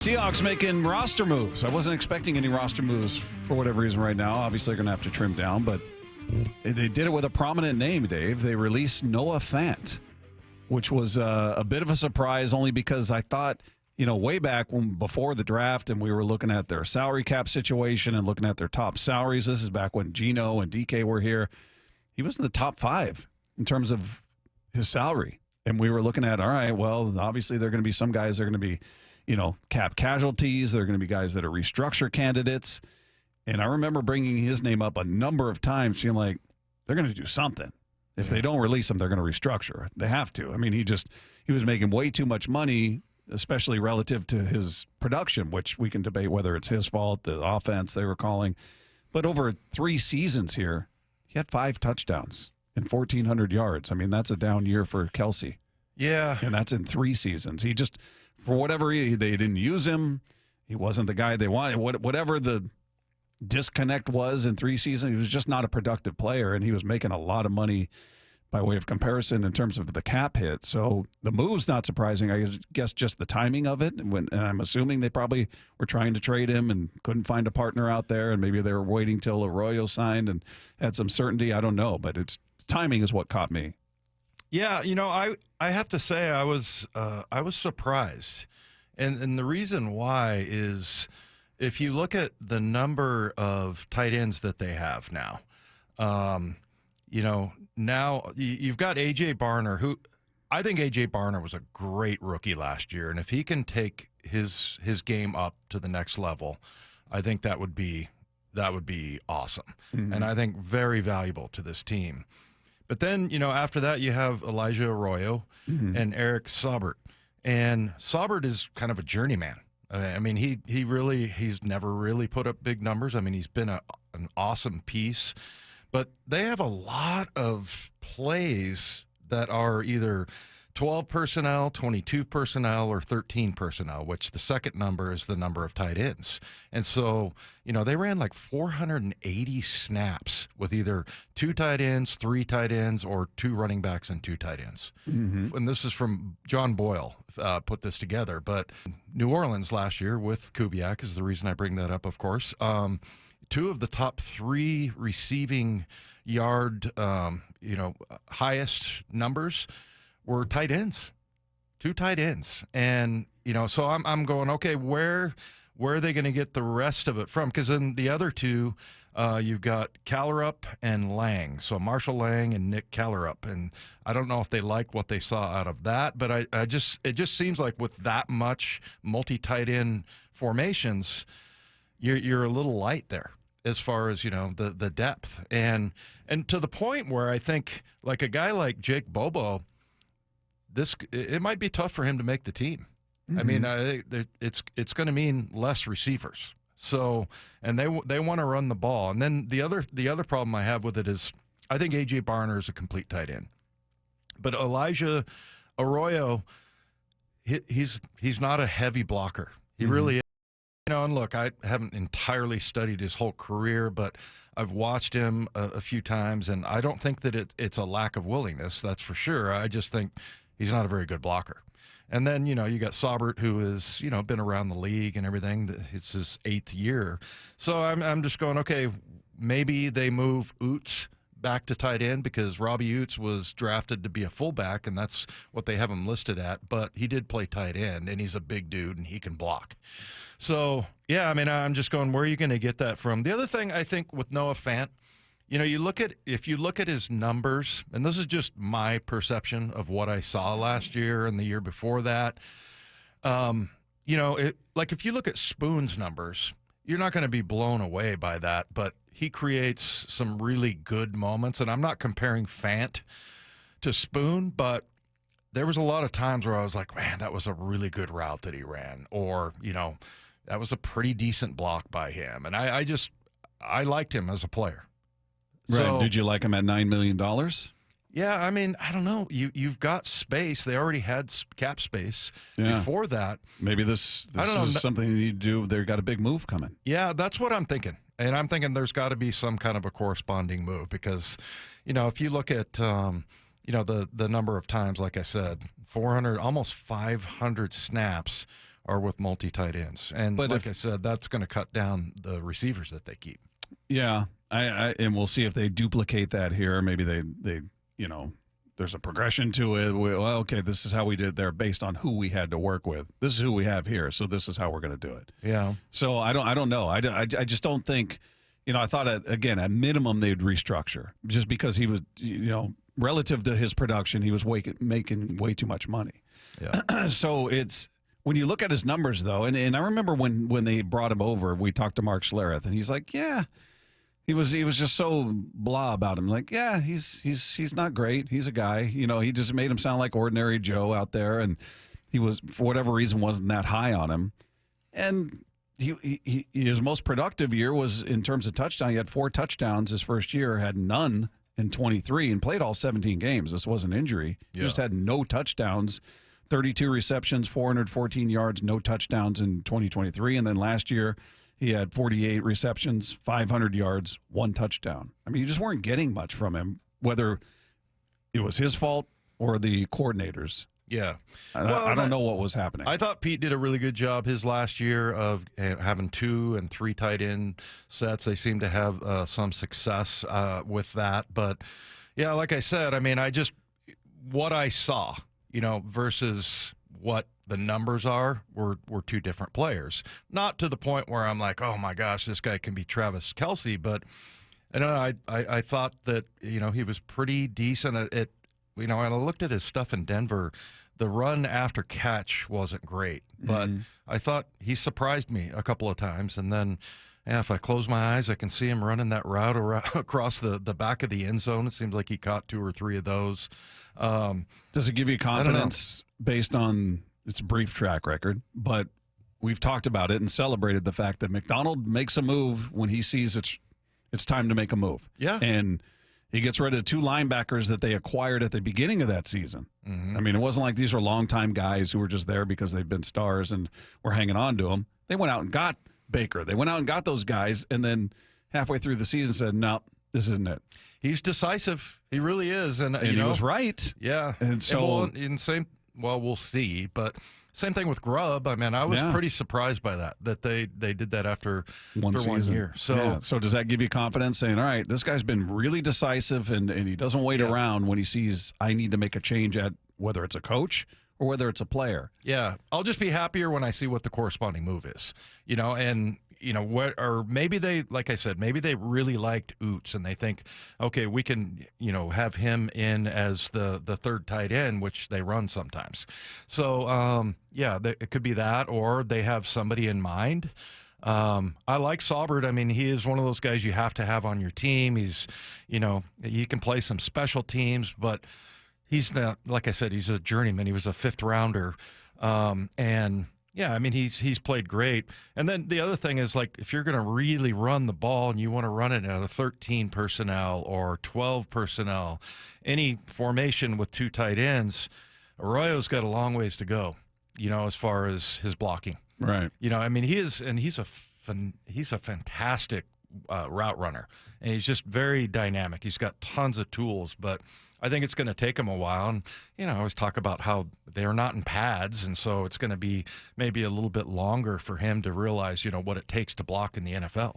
Seahawks making roster moves. I wasn't expecting any roster moves for whatever reason right now. Obviously, they're going to have to trim down, but they did it with a prominent name, Dave. They released Noah Fant, which was a bit of a surprise only because I thought, way back before the draft and we were looking at their salary cap situation and looking at their top salaries. This is back when Geno and DK were here. He was in the top 5 in terms of his salary. And we were looking at, all right, well, obviously there are going to be some guys that are going to be cap casualties. There are going to be guys that are restructure candidates. And I remember bringing his name up a number of times, feeling like they're going to do something. If they don't release him, they're going to restructure. They have to. I mean, he was making way too much money, especially relative to his production, which we can debate whether it's his fault, the offense they were calling. But over 3 seasons here, he had 5 touchdowns and 1,400 yards. I mean, that's a down year for Kelsey. Yeah. And that's in 3 seasons. He just, for whatever they didn't use him. He wasn't the guy they wanted. Whatever the disconnect was in 3 seasons, he was just not a productive player, and he was making a lot of money by way of comparison in terms of the cap hit. So the move's not surprising. I guess just the timing of it. And I'm assuming they probably were trying to trade him and couldn't find a partner out there, and maybe they were waiting till Arroyo signed and had some certainty. I don't know, but timing is what caught me. Yeah, I have to say I was surprised, and the reason why is if you look at the number of tight ends that they have now, now you've got A.J. Barner, who I think A.J. Barner was a great rookie last year, and if he can take his game up to the next level, I think that would be awesome, and I think very valuable to this team. But then, after that, you have Elijah Arroyo and Eric Saubert. And Saubert is kind of a journeyman. I mean, he's never really put up big numbers. I mean, he's been an awesome piece. But they have a lot of plays that are either 12 personnel, 22 personnel, or 13 personnel, which the second number is the number of tight ends. And so, they ran like 480 snaps with either 2 tight ends, 3 tight ends, or 2 running backs and 2 tight ends. And this is from John Boyle, put this together. But New Orleans last year with Kubiak is the reason I bring that up, of course. 2 of the top 3 receiving yard, highest numbers were tight ends, 2 tight ends. And, so I'm going, okay, where are they going to get the rest of it from? Because in the other 2, you've got Callerup and Lang. So Marshall Lang and Nick Callerup. And I don't know if they liked what they saw out of that, but it just seems like with that much multi-tight end formations, you're a little light there as far as, the depth. And to the point where I think like a guy like Jake Bobo, it might be tough for him to make the team. I mean, it's going to mean less receivers. So, and they want to run the ball. And then the other problem I have with it is I think A.J. Barner is a complete tight end, but Elijah Arroyo, he's not a heavy blocker. He really is. And look, I haven't entirely studied his whole career, but I've watched him a few times, and I don't think that it's a lack of willingness. That's for sure. I just think he's not a very good blocker. And then, you got Saubert, who has, been around the league and everything. It's his 8th year. So I'm just going, okay, maybe they move Oots back to tight end because Robbie Oots was drafted to be a fullback, and that's what they have him listed at. But he did play tight end, and he's a big dude, and he can block. So, yeah, I mean, I'm just going, where are you going to get that from? The other thing I think with Noah Fant, if you look at his numbers, and this is just my perception of what I saw last year and the year before that, if you look at Spoon's numbers, you're not going to be blown away by that, but he creates some really good moments. And I'm not comparing Fant to Spoon, but there was a lot of times where I was like, man, that was a really good route that he ran, or, that was a pretty decent block by him. And I liked him as a player. Right. So, did you like him at $9 million? Yeah, I mean, I don't know. You've got space. They already had cap space before that. Maybe this is something you need to do. They've got a big move coming. Yeah, that's what I'm thinking. And I'm thinking there's got to be some kind of a corresponding move because, if you look at, the number of times, like I said, 400, almost 500 snaps are with multi-tight ends. And But like I said, that's going to cut down the receivers that they keep. Yeah, and we'll see if they duplicate that here. Maybe they there's a progression to it. Well, okay, this is how we did it there based on who we had to work with. This is who we have here, so this is how we're going to do it. Yeah. So I don't know. I just don't think. I thought again at minimum they'd restructure just because he was relative to his production he was making way too much money. Yeah. So it's. When you look at his numbers, though, and I remember when they brought him over, we talked to Mark Schlereth, and he's like, "Yeah, he was just so blah about him. Like, yeah, he's not great. He's a guy. He just made him sound like ordinary Joe out there, and he was for whatever reason wasn't that high on him. And his most productive year was in terms of touchdown. He had 4 touchdowns his first year, had none in 23, and played all 17 games. This was an injury. He just had no touchdowns." 32 receptions, 414 yards, no touchdowns in 2023. And then last year, he had 48 receptions, 500 yards, 1 touchdown. I mean, you just weren't getting much from him, whether it was his fault or the coordinators. Yeah. I don't know what was happening. I thought Pete did a really good job his last year of having 2 and 3 tight end sets. They seem to have some success with that. But, yeah, like I said, I mean, what I saw – versus what the numbers are, were 2 different players. Not to the point where I'm like, oh my gosh, this guy can be Travis Kelce, but I thought that he was pretty decent at when I looked at his stuff in Denver, the run after catch wasn't great, but I thought he surprised me a couple of times, and then. Yeah, if I close my eyes, I can see him running that route across the back of the end zone. It seems like he caught 2 or 3 of those. Does it give you confidence based on its brief track record? But we've talked about it and celebrated the fact that McDonald makes a move when he sees it's time to make a move. Yeah. And he gets rid of 2 linebackers that they acquired at the beginning of that season. Mm-hmm. I mean, it wasn't like these were longtime guys who were just there because they've been stars and were hanging on to them. They went out and got Baker. They went out and got those guys, and then halfway through the season said, no, this isn't it. He's decisive. He really is. And he was right. Yeah. And so we'll see. But same thing with Grubb. I mean, I was pretty surprised by that they did that after one year. So does that give you confidence saying, all right, this guy's been really decisive and he doesn't wait around when he sees I need to make a change at whether it's a coach or whether it's a player? Yeah. I'll just be happier when I see what the corresponding move is, or maybe they, like I said, maybe they really liked Oots and they think, okay, we can, have him in as the 3rd tight end, which they run sometimes. So, it could be that, or they have somebody in mind. I like Saubert. I mean, he is one of those guys you have to have on your team. He's, he can play some special teams, but he's not, like I said, he's a journeyman. He was a 5th rounder. And yeah, I mean, he's played great. And then the other thing is, like, if you're going to really run the ball and you want to run it at a 13 personnel or 12 personnel, any formation with 2 tight ends, Arroyo's got a long ways to go, as far as his blocking. Right. I mean, he's a fantastic route runner, and he's just very dynamic. He's got tons of tools, but I think it's going to take him a while. And, I always talk about how they're not in pads, and so it's going to be maybe a little bit longer for him to realize, what it takes to block in the NFL.